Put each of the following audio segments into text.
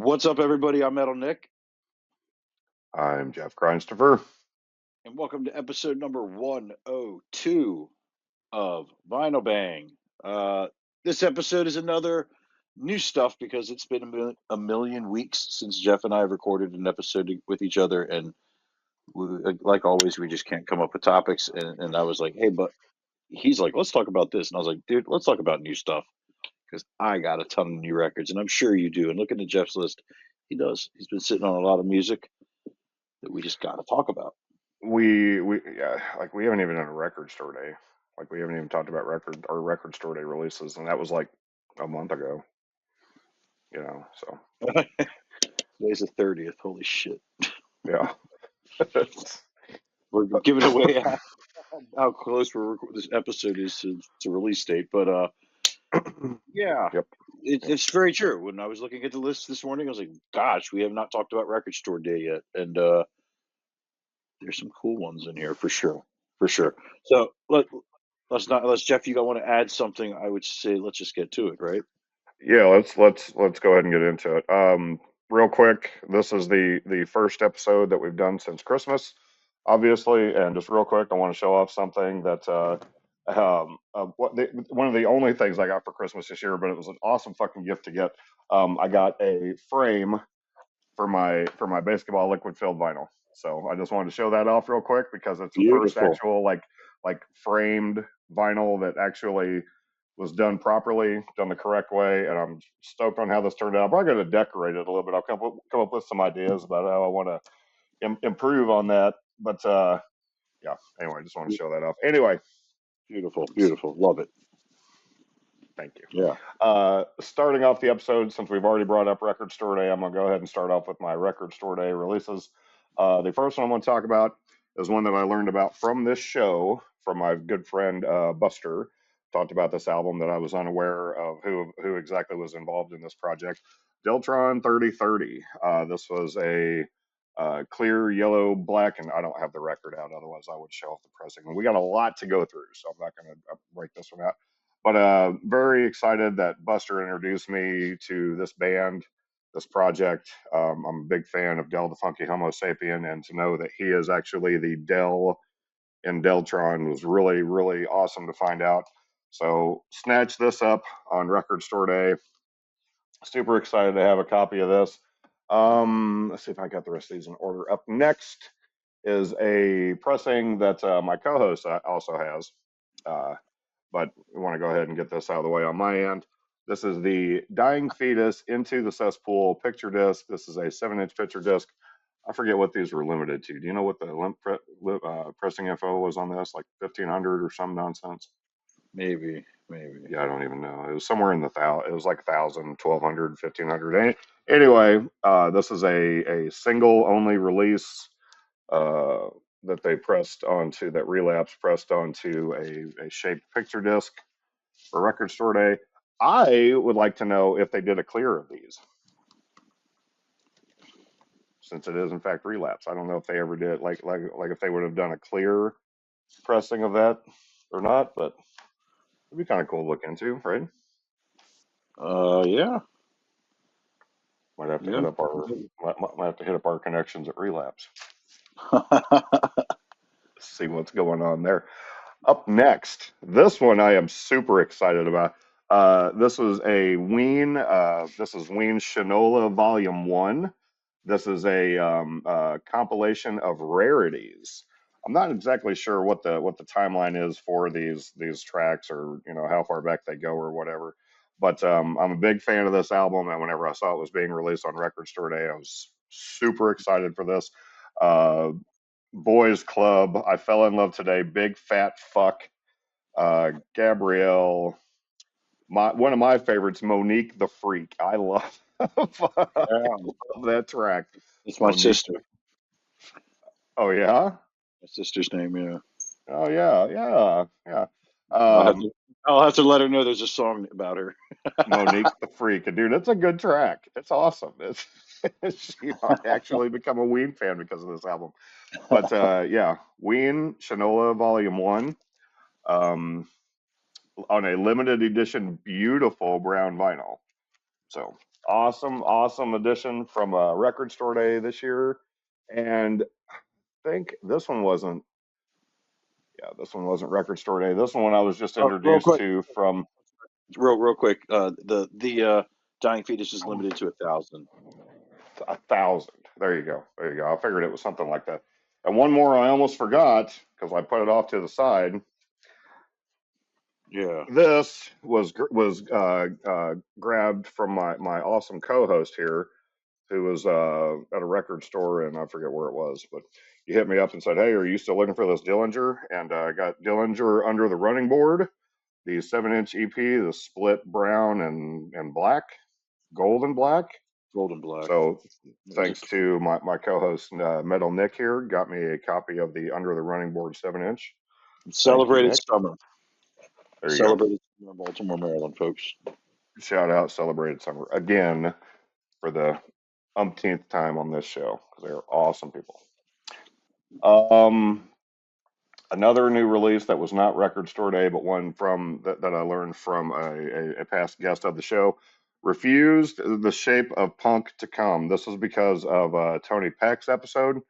What's up, everybody? I'm Metal Nick, I'm Jeff Christopher. and welcome to episode number 102 of Vinyl Bang. This episode is another new stuff because it's been a million weeks since Jeff and I have recorded an episode with each other, and like always, we just can't come up with topics. And I was like, hey, but he's like, let's talk about this. And I was like, dude, let's talk about new stuff because I got a ton of new records, and I'm sure you do. And looking at Jeff's list, he does. He's been sitting on a lot of music that we just got to talk about. We haven't even done a record store day. Like we haven't even talked about record store day releases, and that was like a month ago. So Today's the 30th. Holy shit. yeah. We're giving away how close this episode is to release date. But yeah, Yep. it's very true. When I was looking at the list this morning, I was like, gosh, we have not talked about Record Store Day yet. And there's some cool ones in here for sure. For sure. So unless Jeff, you want to add something, I would say let's just get to it, right? Yeah. Let's go ahead and get into it. Real quick, this is the first episode that we've done since Christmas, obviously, and just real quick, I want to show off something that one of the only things I got for Christmas this year, but it was an awesome fucking gift to get. I got a frame for my basketball liquid filled vinyl. So I just wanted to show that off real quick because it's the first Beautiful. actual like framed vinyl that actually was done properly, done the correct way, and I'm stoked on how this turned out. I'm probably going to decorate it a little bit. I'll come up with some ideas about how I want to improve on that. But yeah, anyway, just want to show that off. Anyway, Beautiful. Beautiful. Love it. thank you. Yeah. Starting off the episode, since we've already brought up Record Store Day, I'm going to go ahead and start off with my Record Store Day releases. The first one I'm going to talk about is one that I learned about from this show from my good friend Buster. Talked about this album that I was unaware of who exactly was involved in this project. Deltron 3030. This was a clear, yellow, black, and I don't have the record out, otherwise I would show off the pressing. We got a lot to go through, so I'm not going to break this one out. But very excited that Buster introduced me to this band, this project. I'm a big fan of Del the Funky Homo Sapien, and to know that he is actually the Del in Deltron was really, really awesome to find out. So snatch this up on Record Store Day. Super excited to have a copy of this. Let's see if I got the rest of these in order. Up next is a pressing that my co-host also has. But we want to go ahead and get this out of the way on my end. This is the Dying Fetus Into the Cesspool picture disc. This is a 7-inch picture disc. I forget what these were limited to. Do you know what the pressing info was on this? Like 1500 or some nonsense? Maybe. Yeah, I don't even know. It was somewhere in the thousand. It was like 1,000, 1,200, 1,500. Anyway, this is a single only release that they pressed onto, that Relapse pressed onto a shaped picture disc for Record Store Day. I would like to know if they did a clear of these, since it is in fact Relapse. I don't know if they ever did, like if they would have done a clear pressing of that or not, but it'd be kind of cool to look into, right? Yeah. Might have to Yeah. hit up our might have to hit up our connections at Relapse. See what's going on there. Up next, this one I am super excited about. This was a Ween. This is Ween Shinola Volume 1. This is a compilation of rarities. I'm not exactly sure what the timeline is for these tracks, or how far back they go or whatever. But I'm a big fan of this album, and whenever I saw it was being released on Record Store Day, I was super excited for this. Boys Club, I Fell in Love Today, Big Fat Fuck, Gabrielle, one of my favorites, Monique the Freak. I love, Yeah. love that track. It's my Monique. sister. Oh yeah. My sister's name, yeah. Oh yeah. Yeah. Yeah. I'll have Um, to I'll have to let her know there's a song about her. Monique the Freak, dude, it's a good track. It's awesome. She might actually become a Ween fan because of this album. But yeah, Ween Shinola Volume 1. On a limited edition, beautiful brown vinyl. So awesome edition from Record Store Day this year. And I think this one wasn't. Yeah, this one wasn't Record Store Day. This one I was just Oh, real introduced quick, to from real quick. The Dying Fetus is limited to 1,000. 1,000. There you go. There you go. I figured it was something like that. And one more I almost forgot because I put it off to the side. Yeah. This was grabbed from my awesome co-host here, who was at a record store, and I forget where it was, but he hit me up and said, "Hey, are you still looking for this Dillinger?" And I got Dillinger Under the Running Board, the 7-inch EP, the split brown and black, gold and black. Golden Black. So There's a thanks to my co-host Metal Nick here, got me a copy of the Under the Running Board 7-inch. Thank you, celebrated Nick. summer. There you go. Celebrated summer, Baltimore, Maryland, folks. Shout out, celebrated summer again for the umpteenth time on this show because they're awesome people. Another new release that was not Record Store Day, but one from that I learned from a past guest of the show. Refused the Shape of Punk to Come. This was because of Tony Peck's episode.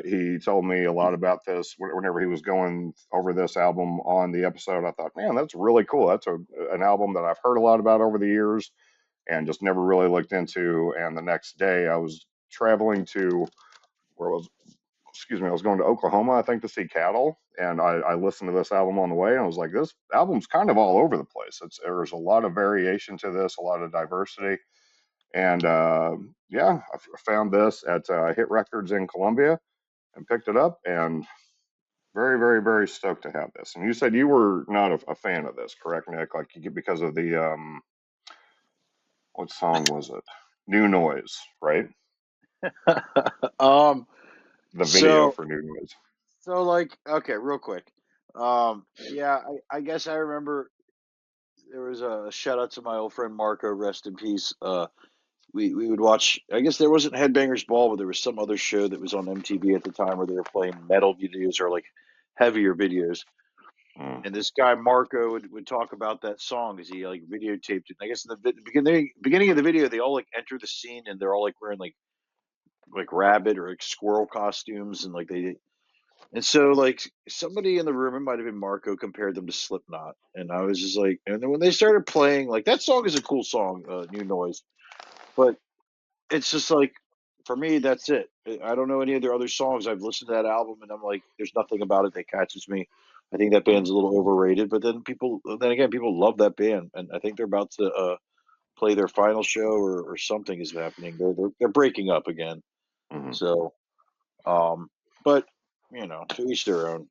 He told me a lot about this whenever he was going over this album on the episode. I thought, man, that's really cool. That's an album that I've heard a lot about over the years and just never really looked into. And the next day I was traveling to where was excuse me, I was going to Oklahoma, I think, to see Cattle, and I listened to this album on the way, and I was like, this album's kind of all over the place. There's a lot of variation to this, a lot of diversity, and yeah, I found this at Hit Records in Columbia and picked it up, and very, very, very stoked to have this. And you said you were not a fan of this, correct, Nick? Like because of the what song was it? New Noise, right? um. The video So for New Noise. like, okay, real quick. Yeah, I guess I remember there was a shout out to my old friend Marco, rest in peace. We would watch. I guess there wasn't Headbangers Ball, but there was some other show that was on MTV at the time where they were playing metal videos or like heavier videos. Mm. And this guy Marco would talk about that song as he like videotaped it. And I guess in the beginning of the video, they all like enter the scene and they're all like wearing like rabbit or like squirrel costumes and like they and so like somebody in the room, it might have been Marco, compared them to Slipknot, and I was just like, and then when they started playing, like that song is a cool song, New Noise, but it's just like for me, that's it. I don't know any of their other songs. I've listened to that album, and I'm like, there's nothing about it that catches me. I think that band's Mm. a little overrated, but then again, people love that band, and I think they're about to play their final show or something is happening. They're breaking up again. Mm. So, um, but to each their own.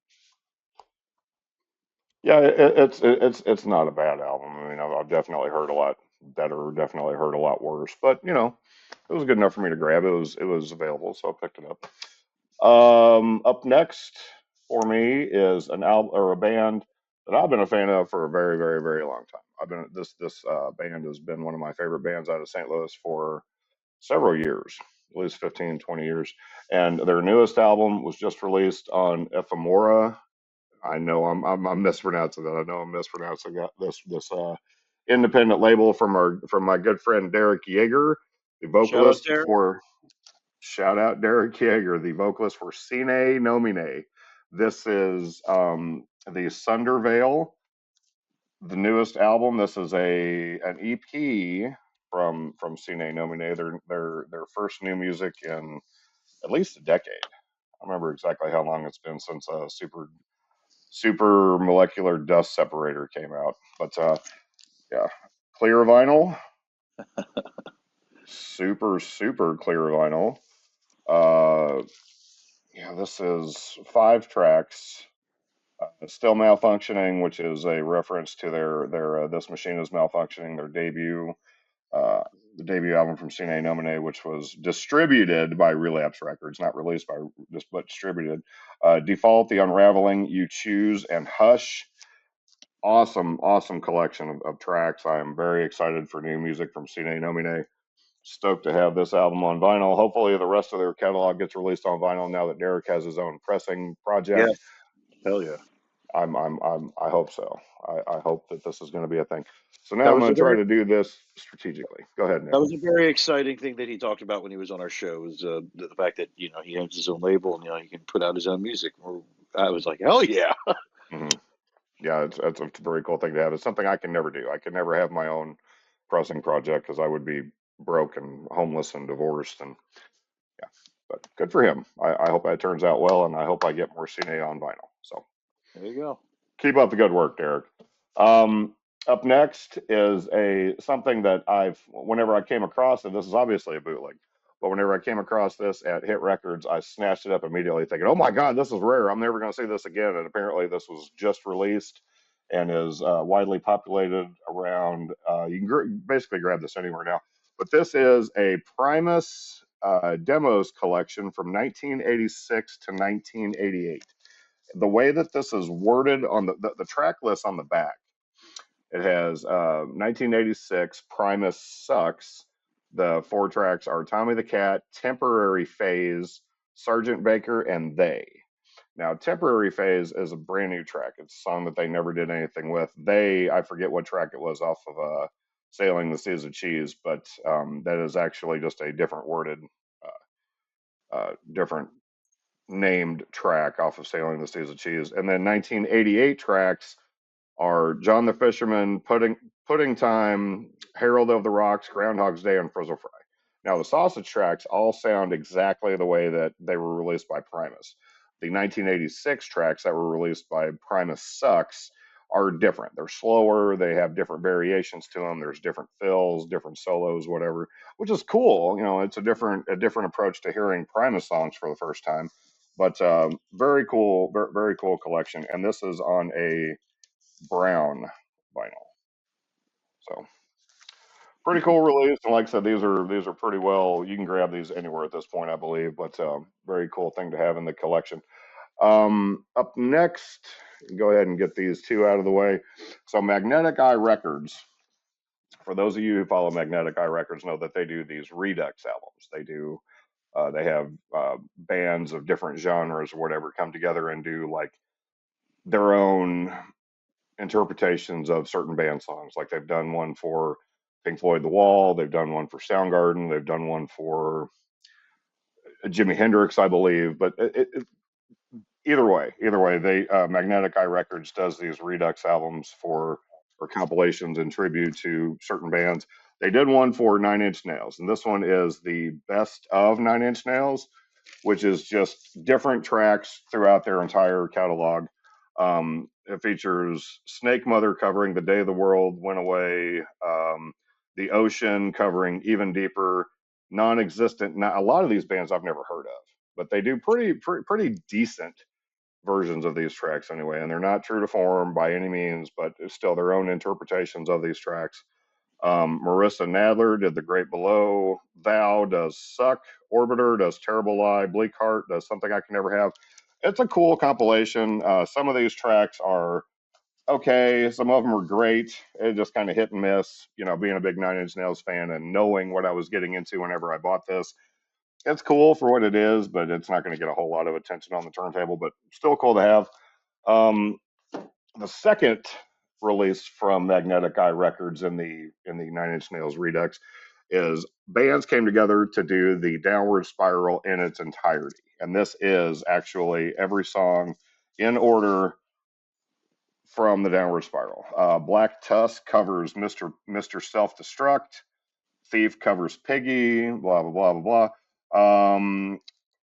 Yeah, it's not a bad album. I mean, I've definitely heard a lot better, definitely heard a lot worse, but it was good enough for me to grab. It was available, so I picked it up. Up next for me is an album or a band that I've been a fan of for a very, very, very long time. I've been this band has been one of my favorite bands out of St. Louis for several years, at least 15, 20 years. And their newest album was just released on Ephemera. I know I'm mispronouncing that. I know I'm mispronouncing that. This independent label from my good friend Derek Yeager, the Shout out vocalist there. for shout out Derek Yeager, the vocalist for Sine Nomine. This is the Sundervale, the newest album. This is an EP from Sine Nomine. Their first new music in at least a decade. I don't remember exactly how long it's been since Super Molecular Dust Separator came out. But yeah, clear vinyl, super clear vinyl. Uh, yeah, this is 5 tracks. Still Malfunctioning, which is a reference to their This Machine is Malfunctioning, their debut. Uh, the debut album from Sine Nomine, which was distributed by Relapse Records, not released by just but distributed. Default, The Unraveling, You Choose, and Hush. Awesome collection of tracks. I am very excited for new music from Sine Nomine. Stoked to have this album on vinyl. Hopefully, the rest of their catalog gets released on vinyl now that Derek has his own pressing Yeah, project. hell yeah. I hope so. I hope that this is going to be a thing. So now That I'm was going a to try very to do this strategically. Go ahead, Nick. that was a very exciting thing that he talked about when he was on our show. Was the fact that he owns his own label and he can put out his own music. I was like, hell yeah. Hmm. Yeah, it's a very cool thing to have. It's something I can never do. I can never have my own pressing project because I would be broke and homeless and divorced. And yeah, but good for him. I hope that turns out well, and I hope I get more Cine on vinyl. So There you go. keep up the good work, Derek. Um, Up next is a something that whenever I came across, and this is obviously a bootleg, but whenever I came across this at Hit Records, I snatched it up immediately, thinking, "Oh my God, this is rare! I'm never going to see this again." And apparently, this was just released and is widely populated around. You can basically grab this anywhere now, but this is a Primus demos collection from 1986 to 1988. The way that this is worded on the track list on the back, it has 1986 Primus Sucks. The four tracks are Tommy the Cat, Temporary Phase, Sergeant Baker, and They. Now, Temporary Phase is a brand new track. It's a song that they never did anything with. I forget what track it was off of Sailing the Seas of Cheese, but that is actually just a different worded, different named track off of Sailing the Seas of Cheese. And then 1988 tracks are John the Fisherman, Pudding Time, Herald of the Rocks, Groundhog's Day, and Frizzle Fry. Now, the sausage tracks all sound exactly the way that they were released by Primus. The 1986 tracks that were released by Primus Sucks are different. They're slower. They have different variations to them. There's different fills, different solos, whatever, which is cool. It's a different approach to hearing Primus songs for the first time. But very cool, very, very cool collection. And this is on a brown vinyl. So pretty cool release. And like I said, these are pretty well. You can grab these anywhere at this point, I believe. But very cool thing to have in the collection. Up next, go ahead and get these two out of the way. So Magnetic Eye Records. For those of you who follow Magnetic Eye Records, know that they do these Redux albums. They have bands of different genres or whatever come together and do like their own interpretations of certain band songs. Like they've done one for Pink Floyd The Wall, they've done one for Soundgarden, they've done one for Jimi Hendrix, I believe. But either way, they Magnetic Eye Records does these Redux albums for or compilations in tribute to certain bands. They did one for Nine Inch Nails, and this one is the best of Nine Inch Nails, which is just different tracks throughout their entire catalog. It features Snake Mother covering The Day the World Went Away, The Ocean covering Even Deeper, Non Existent. Now, a lot of these bands I've never heard of, but they do pretty decent versions of these tracks anyway. And they're not true to form by any means, but it's still their own interpretations of these tracks. Marissa Nadler did The Great Below. Thou does Suck. Orbiter does Terrible Lie. Bleak Heart does Something I Can Never Have. It's a cool compilation. Some of these tracks are okay. Some of them are great. It just kind of hit and miss. Being a big Nine Inch Nails fan and knowing what I was getting into whenever I bought this, it's cool for what it is, but it's not going to get a whole lot of attention on the turntable. But still cool to have. Um, the second release from Magnetic Eye Records in the Nine Inch Nails Redux is bands came together to do the Downward Spiral in its entirety, and this is actually every song in order from the Downward Spiral. Black Tusk covers Mister Self Destruct. Thief covers Piggy. Blah blah blah blah blah.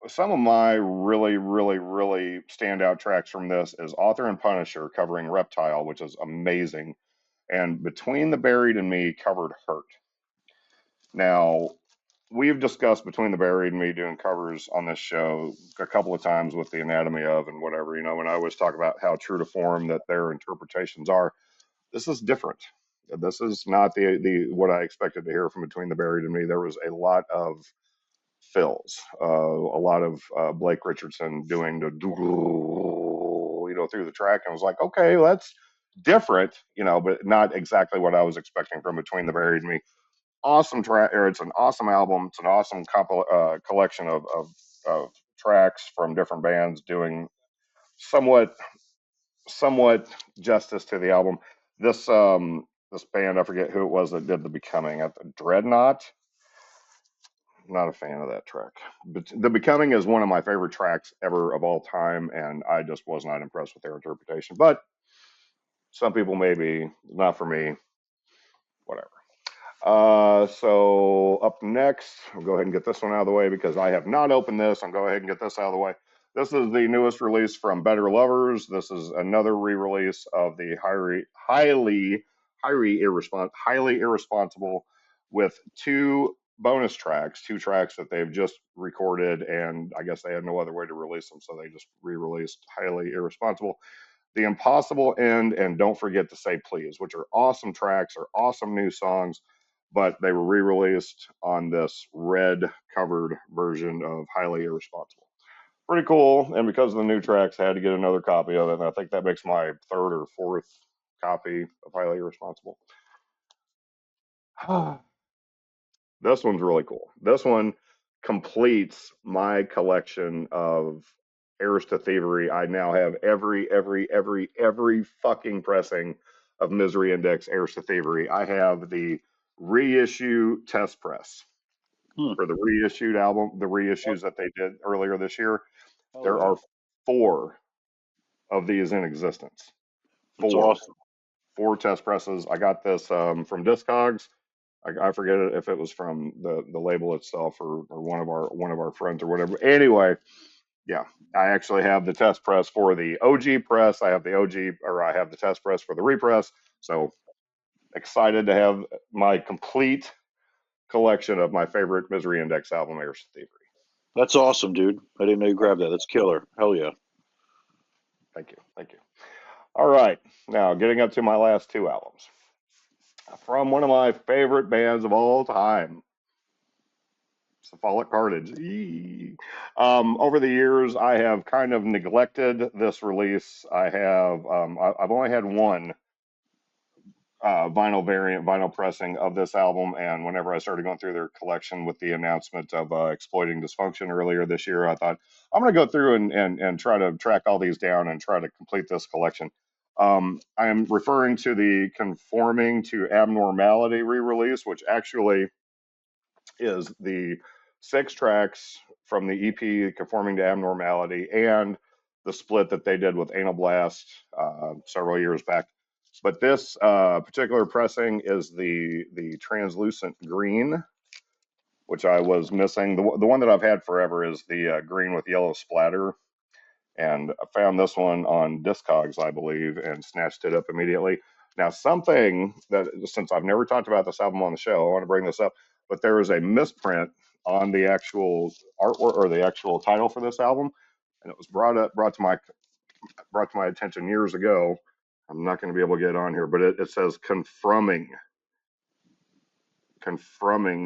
Some of my really, really, really standout tracks from this is Author and Punisher covering Reptile, which is amazing, and Between the Buried and Me covered Hurt. Now, we've discussed Between the Buried and Me doing covers on this show a couple of times with the Anatomy of and whatever, and I always talk about how true to form that their interpretations are. This is different. This is not the what I expected to hear from Between the Buried and Me. There was a lot of fills, a lot of Blake Richardson doing the through the track, and I was like, okay, well, that's different, but not exactly what I was expecting from Between the Buried and Me. Awesome track, or it's an awesome album. It's an awesome collection of tracks from different bands doing somewhat somewhat justice to the album. This this band, I forget who it was that did The Becoming. Dreadnought. Not a fan of that track. But The Becoming is one of my favorite tracks ever of all time, and I just was not impressed with their interpretation. But some people may be, not for me. Whatever. So up next, I'll go ahead and get this one out of the way because I have not opened this. I'll go ahead and get this out of the way. This is the newest release from Better Lovers. This is another re-release of the highly irresponsible with two bonus tracks, two tracks that they've just recorded, and I guess they had no other way to release them, so they just re-released Highly Irresponsible. The Impossible End and Don't Forget to Say Please, which are awesome tracks, are awesome new songs, but they were re-released on this red covered version of Highly Irresponsible. Pretty cool, and because of the new tracks, I had to get another copy of it, and I think that makes my third or fourth copy of Highly Irresponsible. This one's really cool. This one completes my collection of Heirs to Thievery. I now have every fucking pressing of Misery Index Heirs to Thievery. I have the reissue test press for the reissued album, the reissues that they did earlier this year. There are 4 of these in existence. That's awesome. 4 test presses. I got this from Discogs. I forget if it was from the label itself or one of our friends or whatever. Anyway, yeah, I actually have the test press for the OG press. I have the test press for the repress. So excited to have my complete collection of my favorite Misery Index album, Heirs to Thievery. That's awesome, dude. I didn't know you grabbed that. That's killer. Hell yeah. Thank you. All right, now getting up to my last 2 albums from one of my favorite bands of all time, Cephalic Carnage. Over the years, I have kind of neglected this release. I've only had one vinyl pressing of this album, and whenever I started going through their collection with the announcement of Exploiting Dysfunction earlier this year, I thought I'm going to go through and try to track all these down and try to complete this collection. I am referring to the Conforming to Abnormality re-release, which actually is the 6 tracks from the EP Conforming to Abnormality and the split that they did with Anal Blast several years back. But this particular pressing is the translucent green, which I was missing. The one that I've had forever is the green with yellow splatter. And I found this one on Discogs, I believe, and snatched it up immediately. Now, something that, since I've never talked about this album on the show, I want to bring this up, but there is a misprint on the actual artwork or the actual title for this album, and it was brought to my attention years ago. I'm not going to be able to get it on here, but it says conforming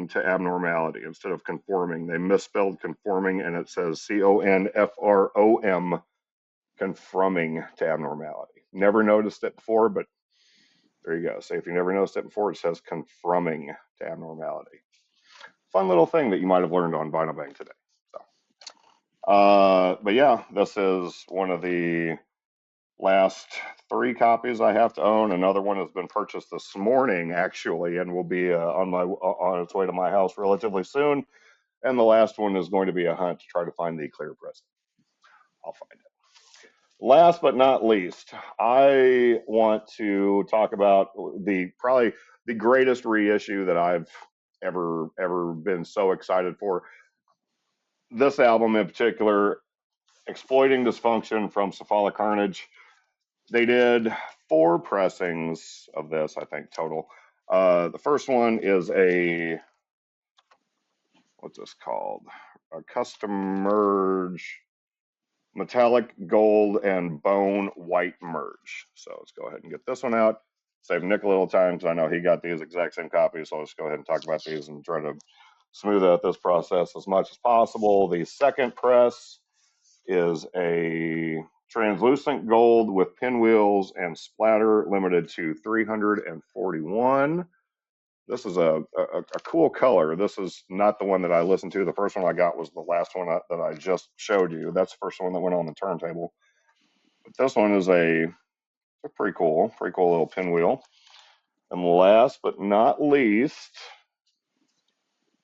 to abnormality instead of conforming. They misspelled conforming, and it says CONFROM, conforming to abnormality. Never noticed it before, but there you go. So if you never noticed it before, it says conforming to abnormality. Fun little thing that you might have learned on Vinyl Bang today. So, but yeah, this is one of the last 3 copies I have to own. Another one has been purchased this morning, actually, and will be on its way to my house relatively soon. And the last one is going to be a hunt to try to find the clear press. I'll find it. Last but not least, I want to talk about probably the greatest reissue that I've ever been so excited for. This album in particular, Exploiting Dysfunction from Cephalic Carnage. They did 4 pressings of this, I think, total. The first one is what's this called? A custom merge, metallic gold and bone white merge. So let's go ahead and get this one out. Save Nick a little time because I know he got these exact same copies. So let's go ahead and talk about these and try to smooth out this process as much as possible. The second press is a translucent gold with pinwheels and splatter, limited to 341. This is a cool color. This is not the one that I listened to. The first one I got was the last one that I just showed you. That's the first one that went on the turntable. But this one is a Pretty cool little pinwheel. And last but not least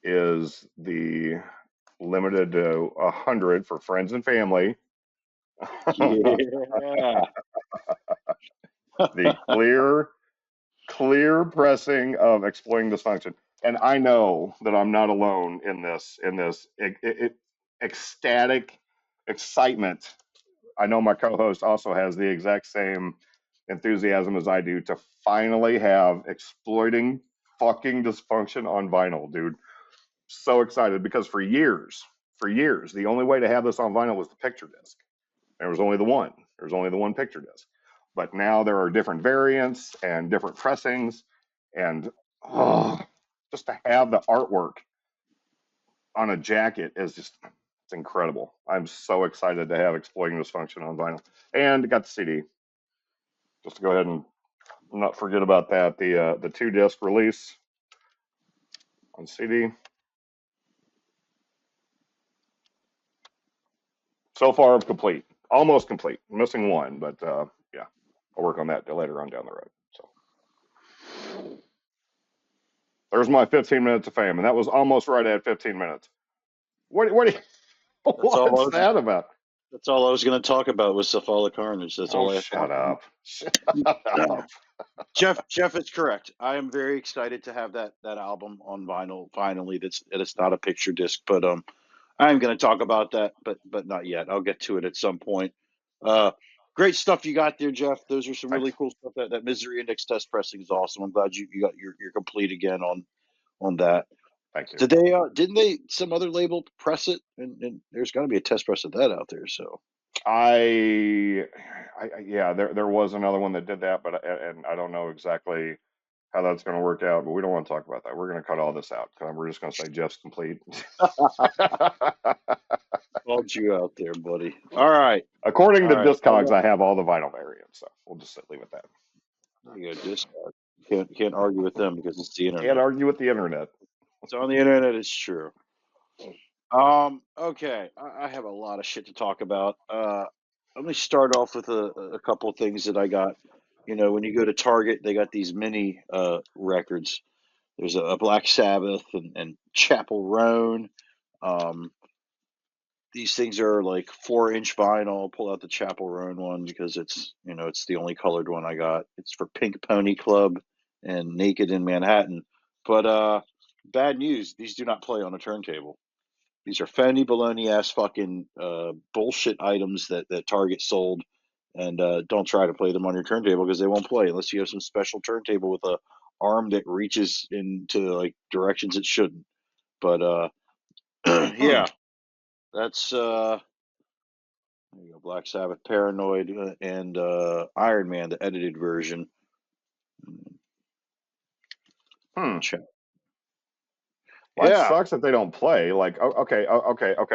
is the limited to 100 for friends and family. Yeah. The clear pressing of Exploiting Dysfunction. And I know that I'm not alone in this ecstatic excitement. I know my co-host also has the exact same enthusiasm as I do to finally have Exploiting fucking Dysfunction on vinyl, dude. So excited because for years, the only way to have this on vinyl was the picture disc. There was only the one. There was only the one picture disc. But now there are different variants and different pressings, and just to have the artwork on a jacket is just it's incredible. I'm so excited to have Exploiting Dysfunction on vinyl, and got the CD. Just to go ahead and not forget about that. The 2-disc release on CD. So far, I'm complete. Almost complete. I'm missing one, but yeah, I'll work on that later on down the road. So there's my 15 minutes of fame, and that was almost right at 15 minutes. What? That's all. What's that about? That's all I was going to talk about was Cephalic Carnage. That's Oh, all I have. shut up! Shut No. up! Jeff is correct. I am very excited to have that album on vinyl finally. It's not a picture disc, but I'm going to talk about that, but not yet. I'll get to it at some point. Uh, Great stuff you got there, Jeff. Those are some really Thanks. cool stuff. That Misery Index test pressing is awesome. I'm glad you got your complete again on that. Thank you. Did they? Didn't they? Some other label press it, and there's got to be a test press of that out there. So Yeah, there was another one that did that, but and I don't know exactly how that's going to work out. But we don't want to talk about that. We're going to cut all this out. We're just going to say Jeff's complete. called you out there, buddy. All right, According all to right. Discogs, I have all the vinyl variants, so we'll just leave it at that. There you go, Discog. Can't argue with them because it's the Can't internet. argue with the internet. It's on the internet. It's true. Okay. I have a lot of shit to talk about. Let me start off with a couple of things that I got. You know, when you go to Target, they got these mini records. There's a Black Sabbath and Chapel Roan. Um, these things are like 4-inch vinyl. I'll pull out the Chapel Roan one because it's the only colored one I got. It's for Pink Pony Club and Naked in Manhattan. But bad news, these do not play on a turntable. These are phony baloney ass fucking bullshit items that Target sold, and don't try to play them on your turntable because they won't play unless you have some special turntable with a arm that reaches into like directions it shouldn't. But Hmm. yeah, that's there you go. Black Sabbath, Paranoid, and Iron Man, the edited version. Hmm. Check. Well, that Yeah, sucks that they don't play. Like, okay.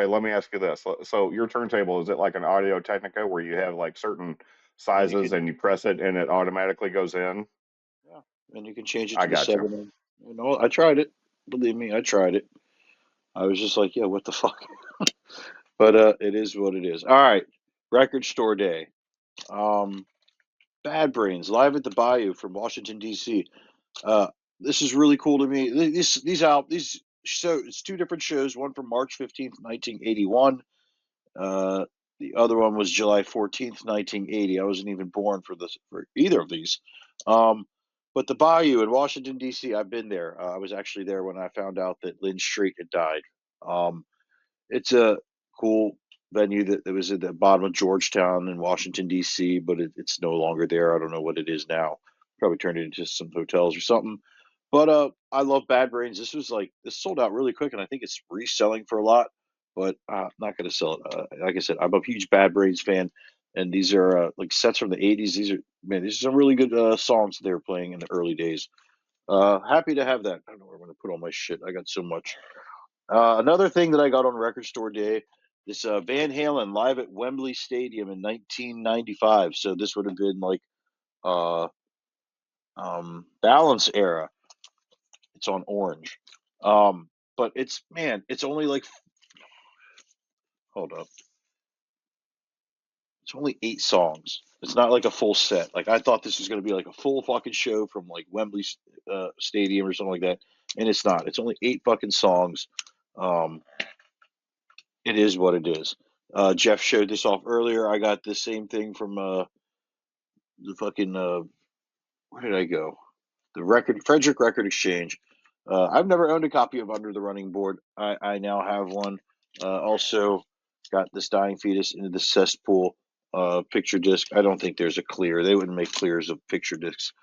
Let me ask you this. So, your turntable, is it like an Audio Technica where you have like certain and you sizes can and you press it and it automatically goes in? yeah, and you can change it I to the got you. 7. I tried it. Believe me, I tried it. I was just like, yeah, what the fuck? But it is what it is. All right, Record Store Day. Um, Bad Brains live at the Bayou from Washington D.C. Uh, this is really cool to me. These so it's two different shows. One from March 15th, 1981. Uh, the other one was July 14th, 1980. I wasn't even born for either of these. Um, but the Bayou in Washington D.C. I've been there. I was actually there when I found out that Lynn Street had died. Um, it's a cool venue that was at the bottom of Georgetown in Washington D.C., but it's no longer there. I don't know what it is now. Probably turned it into some hotels or something. But I love Bad Brains. This sold out really quick, and I think it's reselling for a lot. But I'm not going to sell it. Like I said, I'm a huge Bad Brains fan, and these are like sets from the '80s. These are some really good songs they were playing in the early days. Happy to have that. I don't know where I'm going to put all my shit. I got so much. Another thing that I got on Record Store Day, this Van Halen live at Wembley Stadium in 1995. So this would have been like uh, Balance era. It's on orange. But it's only like, hold up. It's only 8 songs. It's not like a full set. Like I thought this was going to be like a full fucking show from like Wembley Stadium or something like that, and it's not. It's only 8 fucking songs. Um, it is what it is. Jeff showed this off earlier. I got the same thing from the fucking where did I go? The Frederick Record Exchange. I've never owned a copy of Under the Running Board. I now have one. Also, got this Dying Fetus into the Cesspool picture disc. I don't think there's a clear. They wouldn't make clears of picture discs.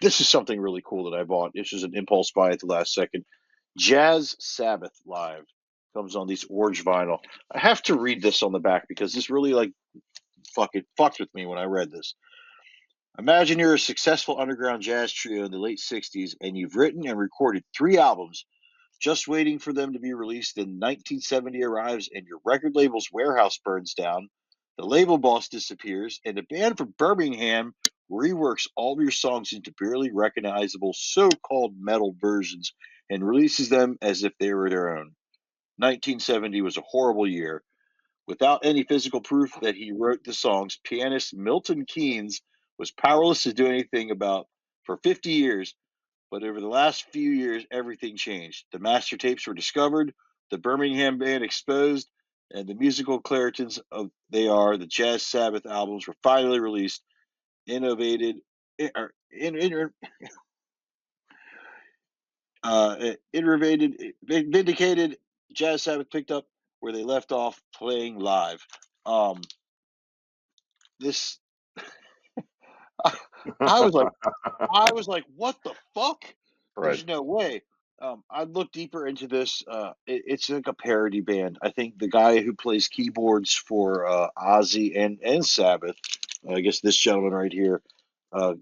This is something really cool that I bought. This was an impulse buy at the last second. Jazz Sabbath Live comes on these orange vinyl. I have to read this on the back because this really like fucking fucked with me when I read this. Imagine you're a successful underground jazz trio in the late 60s and you've written and recorded 3 albums just waiting for them to be released. In 1970 arrives and your record label's warehouse burns down. The label boss disappears and a band from Birmingham reworks all of your songs into barely recognizable so-called metal versions and releases them as if they were their own. 1970 was a horrible year. Without any physical proof that he wrote the songs, pianist Milton Keynes was powerless to do anything about for 50 years. But over the last few years, everything changed. The master tapes were discovered, the Birmingham band exposed, and the musical Claritons of They Are, the Jazz Sabbath albums were finally released. Innovated, vindicated. Jazz Sabbath picked up where they left off playing live. This I was like, what the fuck? Right. There's no way. I looked deeper into this. It's like a parody band. I think the guy who plays keyboards for Ozzy and Sabbath, I guess this gentleman right here,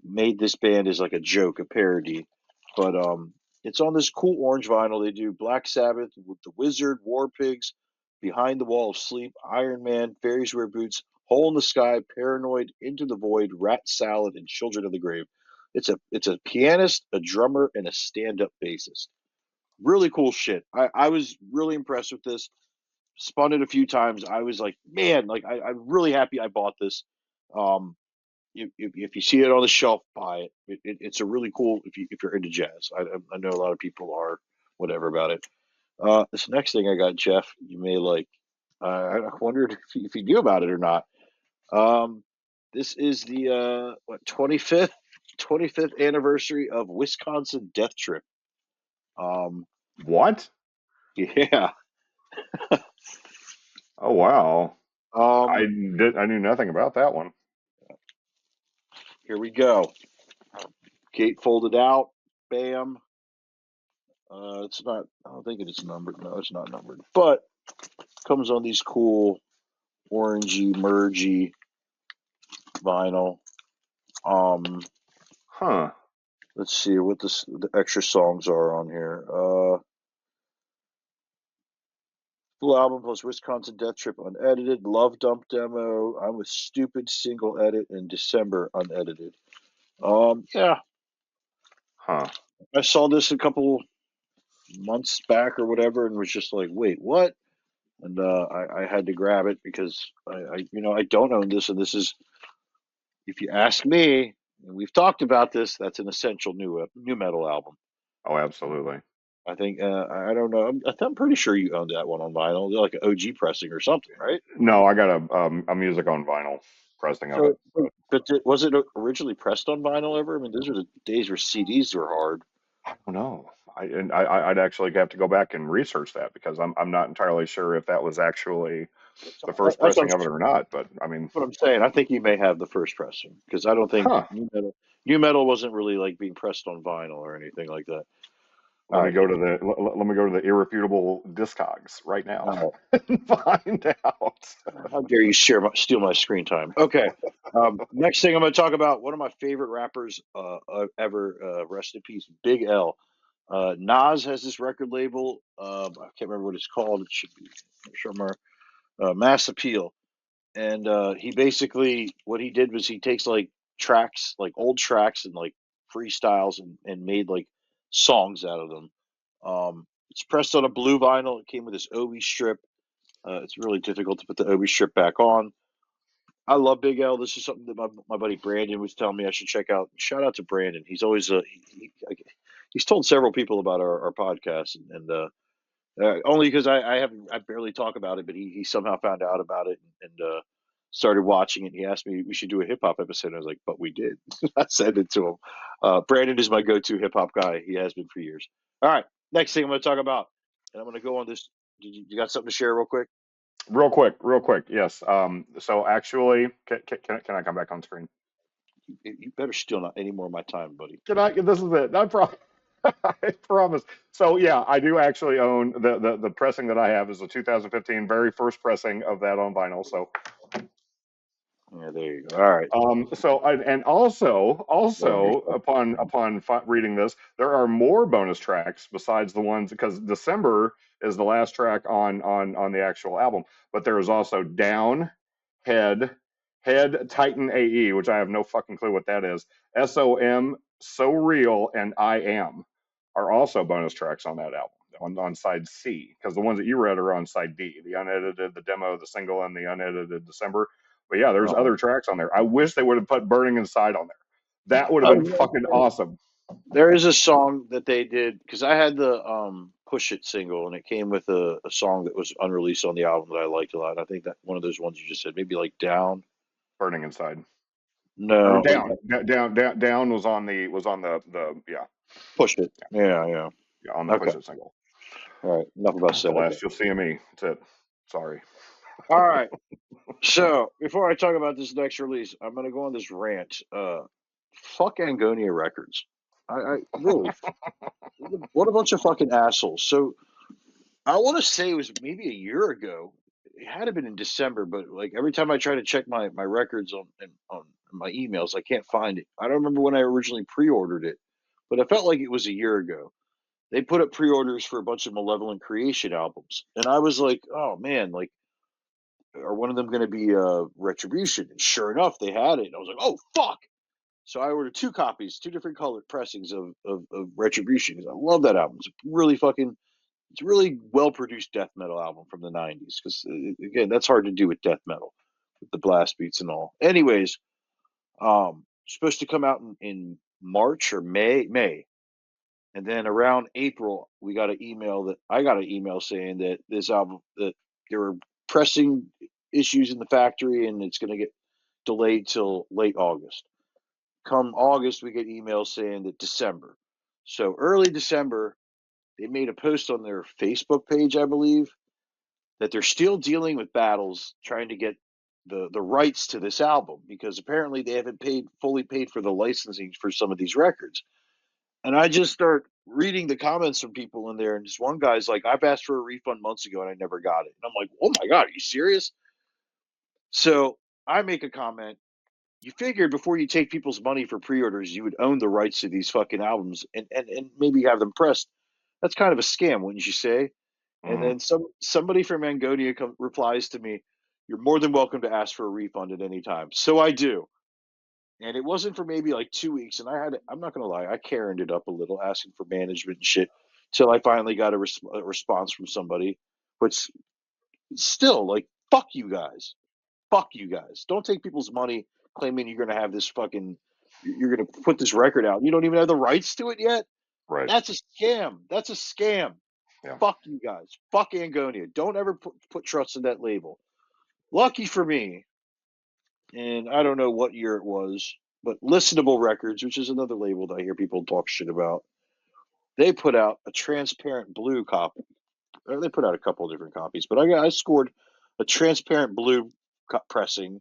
made this band as like a joke, a parody. But it's on this cool orange vinyl. They do Black Sabbath with the Wizard, War Pigs, Behind the Wall of Sleep, Iron Man, Fairies Wear Boots, Hole in the Sky, Paranoid, Into the Void, Rat Salad, and Children of the Grave. It's a pianist, a drummer, and a stand-up bassist. Really cool shit. I was really impressed with this. Spun it a few times. I was like, man, like I'm really happy I bought this. Um, if you see it on the shelf, buy it. It's a really cool if you're into jazz. I know a lot of people are whatever about it. This next thing I got, Jeff, you may like. I wondered if you knew about it or not. Um, this is the 25th anniversary of Wisconsin Death Trip. Um, What? yeah. Oh wow. Um, I knew nothing about that one. here we go. Gate folded out. Bam. It's not. I don't think it is numbered. No, it's not numbered. But comes on these cool orangey, mergey vinyl. Um, Huh. let's see what the extra songs are on here. Full album plus Wisconsin Death Trip unedited, Love Dump demo, I'm with Stupid single edit in December unedited. Yeah, Huh. I saw this a couple months back or whatever, and was just like, wait, what? And I had to grab it because I don't own this, and this is, if you ask me, and we've talked about this, that's an essential new metal album. Oh, absolutely. I think I don't know. I'm pretty sure you owned that one on vinyl, like an OG pressing or something, right? No, I got a music on vinyl pressing of it. So, but was it originally pressed on vinyl ever? I mean, those were the days where CDs were hard. I don't know. I'd actually have to go back and research that because I'm not entirely sure if that was actually So the first that's pressing of it or not. But I mean, what I'm saying. I think you may have the first pressing because I don't think huh. new metal wasn't really like being pressed on vinyl or anything like that. All Let me right, go to let me go to the irrefutable Discogs right now all and find out. right. How dare you steal my screen time? Okay. Next thing I'm going to talk about one of my favorite rappers ever. Rest in peace, Big L. Nas has this record label. I can't remember what it's called. It should be somewhere. Mass Appeal, and he basically what he did was he takes like tracks, like old tracks, and like freestyles, and made like songs out of them. It's pressed on a blue vinyl. It came with this Obi strip. It's really difficult to put the Obi strip back on. I love Big L. This is something that my buddy Brandon was telling me I should check out. Shout out to Brandon. He's always he's told several people about our podcast, and only because I barely talk about it, but he somehow found out about it and started watching it. He asked me we should do a hip hop episode. I was like, but we did. I sent it to him. Brandon is my go-to hip hop guy. He has been for years. All right, next thing I'm going to talk about, and I'm going to go on this. You got something to share real quick? Real quick. Yes. So actually, can I come back on screen? You better steal not any more of my time, buddy. Can I? This is it. I promise. So yeah, I do actually own the pressing that I have is the 2015 very first pressing of that on vinyl. So Yeah, there you go. All right. and also Wonderful. upon reading this, there are more bonus tracks besides the ones because December is the last track on the actual album, but there is also Down, Head, Titan AE, which I have no fucking clue what that is. SOM, So Real, and I Am are also bonus tracks on that album on side C because the ones that you read are on side D, the unedited, the demo, the single, and the unedited December. But yeah, there's Uh-huh. other tracks on there. I wish they would have put Burning Inside on there. That would have been Oh, fucking awesome. there is a song that they did because I had the Push It single and it came with a song that was unreleased on the album that I liked a lot. I think that one of those ones you just said, maybe like Down. Burning Inside or No, Down was on the yeah Push It. Yeah, yeah. yeah on the Okay. Push It single. All right. Enough about That's the said. Okay. last you'll see of me. That's it. Sorry. All right. So before I talk about this next release, I'm gonna go on this rant. Fuck Angonia Records. I really, what a bunch of fucking assholes. So I want to say it was maybe a year ago. It had to have been in December, but like every time I try to check my records on my emails, I can't find it. I don't remember when I originally pre-ordered it, but I felt like it was a year ago. They put up pre-orders for a bunch of Malevolent Creation albums, and I was like, oh man, like are one of them going to be Retribution? And sure enough, they had it. And I was like, oh fuck! So I ordered two copies, two different colored pressings of Retribution because I love that album. It's a really well produced death metal album from the '90s. Because again, that's hard to do with death metal, with the blast beats and all. Anyways, supposed to come out in March or May, and then around April, we got an email that I got an email saying that this album that there were pressing issues in the factory and it's going to get delayed till late August. Come August, we get emails saying that December. So early December, they made a post on their Facebook page, I believe, that they're still dealing with battles trying to get the rights to this album because apparently they haven't fully paid for the licensing for some of these records. And I just start reading the comments from people in there, and this one guy's like, "I've asked for a refund months ago and I never got it." And I'm like, "Oh my god, are you serious?" So I make a comment. You figured before you take people's money for pre-orders, you would own the rights to these fucking albums and maybe have them pressed. That's kind of a scam, wouldn't you say? And Mm-hmm. then somebody from Angonia replies to me, "You're more than welcome to ask for a refund at any time." So I do. And it wasn't for maybe like 2 weeks. And I'm not going to lie, I Karened it up a little, asking for management and shit, till I finally got a response from somebody. But still, like, fuck you guys. Fuck you guys. Don't take people's money claiming you're going to have this fucking, you're going to put this record out. You don't even have the rights to it yet. Right. That's a scam. That's a scam. Yeah. Fuck you guys. Fuck Angonia. Don't ever put trust in that label. Lucky for me, and I don't know what year it was, but Listenable Records, which is another label that I hear people talk shit about, they put out a transparent blue copy. They put out a couple of different copies, but I scored a transparent blue pressing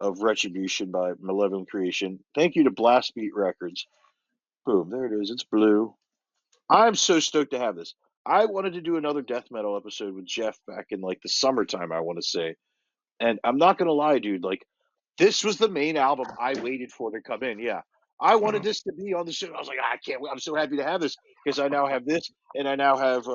of Retribution by Malevolent Creation. Thank you to Blast Beat Records. Boom, there it is. It's blue. I'm so stoked to have this. I wanted to do another death metal episode with Jeff back in like the summertime, I want to say. And I'm not gonna lie, dude, like this was the main album I waited for to come in. Yeah. I wanted Mm-hmm. this to be on the show. I was like, I can't wait. I'm so happy to have this because I now have this and I now have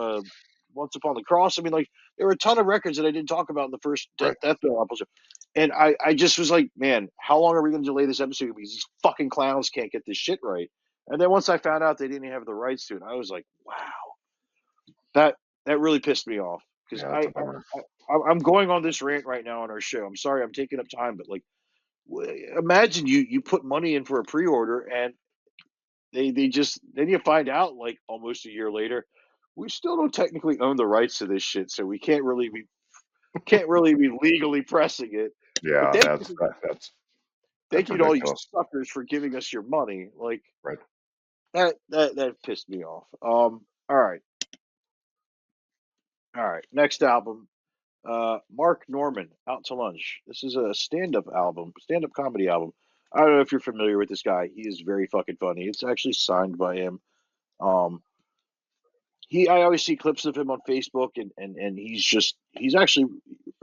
Once Upon the Cross. I mean, like, there were a ton of records that I didn't talk about in the first Right. Death Metal episode. And I just was like, man, how long are we going to delay this episode because these fucking clowns can't get this shit right? And then once I found out they didn't have the rights to it, I was like, wow, that that really pissed me off because Yeah, that's a bummer. I'm going on this rant right now on our show. I'm sorry I'm taking up time, but like Imagine you put money in for a pre-order and they just then you find out like almost a year later, we still don't technically own the rights to this shit, so we can't really be legally pressing it. But Yeah, thank that's you to all you ridiculous. suckers for giving us your money. Like Right. that pissed me off. All right. Next album, Mark Norman, Out to Lunch. This is a stand-up album, stand-up comedy album. I don't know if you're familiar with this guy. He is very fucking funny. It's actually signed by him. Um, I always see clips of him on Facebook, and he's actually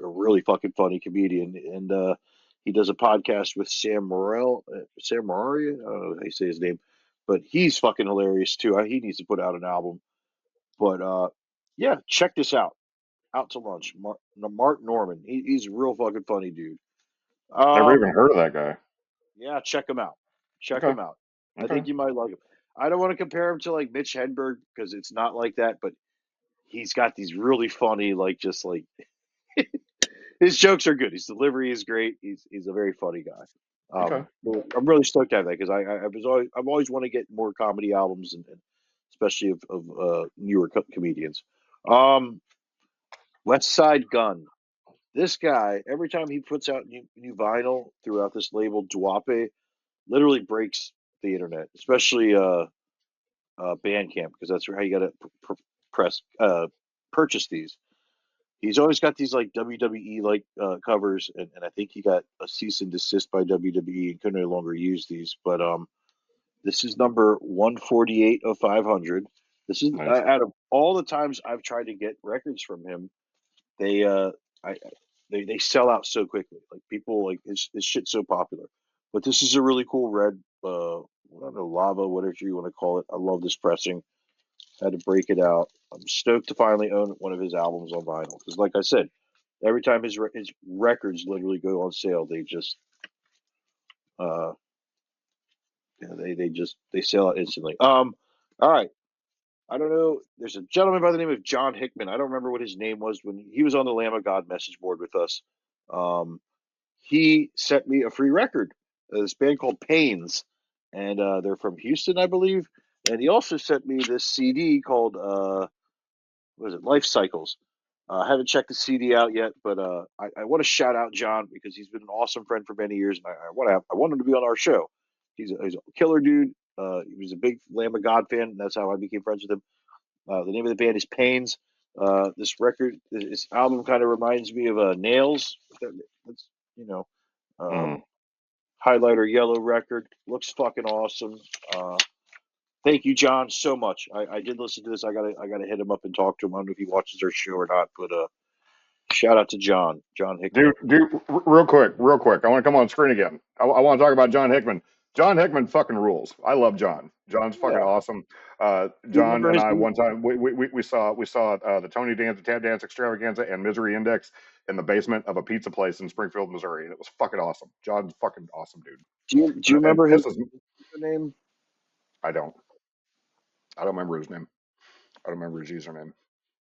a really fucking funny comedian, and he does a podcast with Sam Morril. I don't know how you say his name, but he's fucking hilarious too. He needs to put out an album. But yeah, check this out. Out to Lunch, Mark Norman. He's a real fucking funny dude. Never even Um, heard of that guy. yeah, check him out. Check Okay. him out. I Okay. think you might like him. I don't want to compare him to like Mitch Hedberg because it's not like that, but he's got these really funny, like just like his jokes are good. His delivery is great. He's a very funny guy. Okay. Well, I'm really stoked to have that because I've always want to get more comedy albums and especially of newer comedians. Um, West Side Gun. This guy, every time he puts out new vinyl throughout this label, Duape, literally breaks the internet, especially Bandcamp, because that's how you got to press purchase these. He's always got these like WWE like covers, and I think he got a cease and desist by WWE and could no longer use these. But this is number 148 of 500. This is Nice. out of all the times I've tried to get records from him, they I they sell out so quickly. Like people like his shit's so popular. But this is a really cool red I don't know, lava, whatever you want to call it. I love this pressing. Had to break it out. I'm stoked to finally own one of his albums on vinyl because, like I said, every time his records literally go on sale, they just uh they sell out instantly. All right. I don't know. There's a gentleman by the name of John Hickman. I don't remember what his name was when he was on the Lamb of God message board with us. Um, he sent me a free record. This band called Pains, and they're from Houston, I believe. And he also sent me this CD called what is it, Life Cycles. I haven't checked the CD out yet, but I want to shout out John because he's been an awesome friend for many years, and I want him to be on our show. He's a killer dude. He was a big Lamb of God fan, and that's how I became friends with him. The name of the band is Pains. This album kind of reminds me of Nails. That's you know, Hmm. um, highlighter yellow record. Looks fucking awesome. Uh, Thank you, John, so much. I did listen to this. I gotta hit him up and talk to him. I don't know if he watches our show or not, but shout out to John Hickman. Real quick. I want to come on screen again. I want to talk about John Hickman. John Hickman fucking rules. I love John. John's fucking Yeah. awesome. Do you John remember and his I new? one time we saw the Tap Dance Extravaganza and Misery Index in the basement of a pizza place in Springfield, Missouri, and it was fucking awesome. John's fucking awesome, dude. Do you And remember his pisses me. name? I don't. I don't remember his name. I don't remember his username.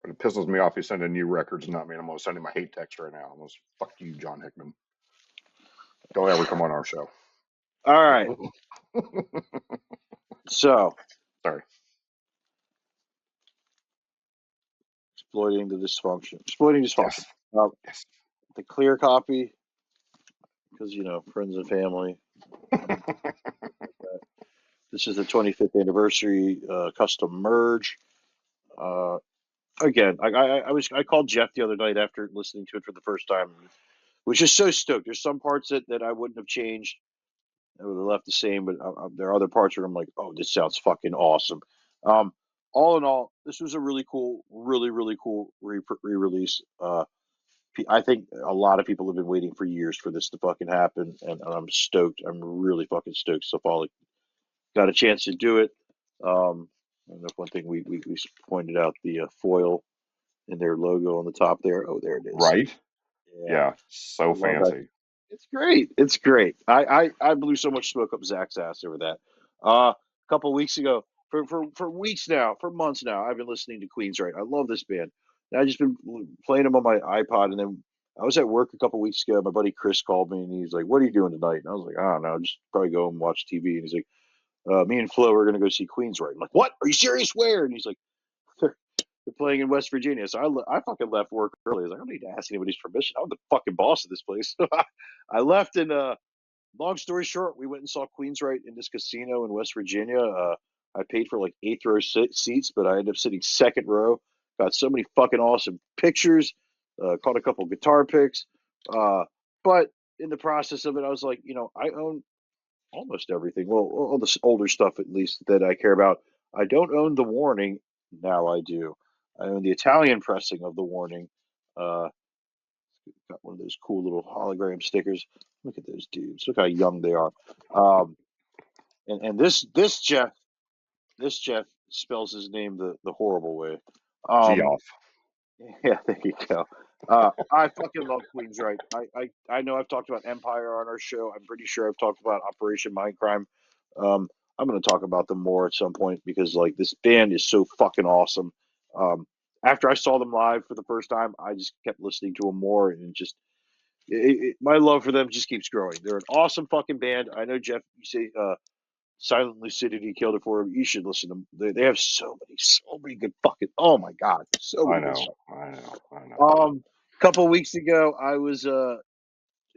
But it pisses me off. He's sending new records, not me. And I'm gonna send him a hate text right now. I'm gonna fuck you, John Hickman. Don't ever come on our show. All right. So Sorry. exploiting dysfunction. Yes. Uh, Yes. the clear copy, because friends and family. This is the 25th anniversary custom merge. Uh, Again, I called Jeff the other night after listening to it for the first time. Was just so stoked. There's some parts that I wouldn't have changed. I would have left the same, but there are other parts where I'm like, oh, this sounds fucking awesome. Um, all in all, this was a really cool, really cool re-release. I think a lot of people have been waiting for years for this to fucking happen, and I'm stoked. I'm really fucking stoked. So Paulie got a chance to do it. I don't know if one thing we pointed out the foil in their logo on the top there. Oh, there it is. Right? Yeah, Yeah. So I love that. fancy. It's great. It's great. I blew so much smoke up Zach's ass over that. A couple weeks ago, for weeks now, for months now, I've been listening to Queensryche. I love this band. And I just been playing them on my iPod, and then I was at work a couple weeks ago. My buddy Chris called me and he's like, "What are you doing tonight?" And I was like, "I don't know, just probably go and watch TV." And he's like, "Me and Flo are gonna go see Queensryche." I'm like, "What? Are you serious? Where?" And he's like, "They're playing in West Virginia." So I fucking left work early. I was like, "I don't need to ask anybody's permission. I'm the fucking boss of this place." I left and long story short, we went and saw Queensryche in this casino in West Virginia. I paid for like eighth row seats, but I ended up sitting second row. Got so many fucking awesome pictures. Caught a couple guitar picks. But in the process of it, I was like, I own almost everything. Well, all the older stuff at least that I care about. I don't own the Warning. Now I do. I own the Italian pressing of the Warning. Uh, got one of those cool little hologram stickers. Look at those dudes. Look how young they are. Um, and this Jeff spells his name the horrible way. Um, Geoff. yeah, there you go. I fucking love Queensryche. I know I've talked about Empire on our show. I'm pretty sure I've talked about Operation Mindcrime. I'm going to talk about them more at some point because like this band is so fucking awesome. Um, after I saw them live for the first time, I just kept listening to them more and just my love for them just keeps growing. They're an awesome fucking band. I know Jeff. You say Silent Lucidity killed it for them. You should listen to them. They have so many good fucking. Oh my god, so I many good know. songs. I know. I know. Couple weeks ago, I was in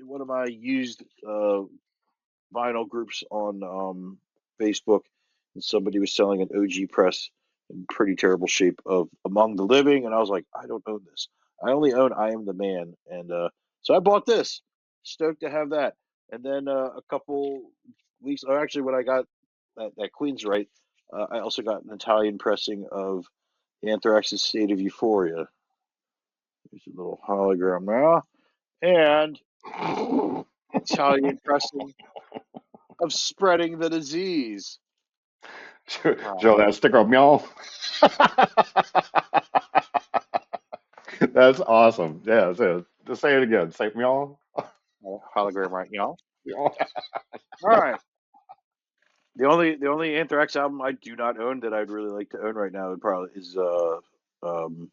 one of my used vinyl groups on Facebook, and somebody was selling an OG press in pretty terrible shape of Among the Living, and I was like, I don't own this. I only own I Am the Man, and so I bought this. Stoked to have that. And then a couple weeks, or actually, when I got that Queensryche, I also got an Italian pressing of Anthrax's State of Euphoria. There's a little hologram now, and Italian pressing of Spreading the Disease. Joe, that sticker meow. That's awesome. Yeah, just say it again. Say meow. Hologram right now. Meow. All right. The only Anthrax album I do not own that I'd really like to own right now would probably is um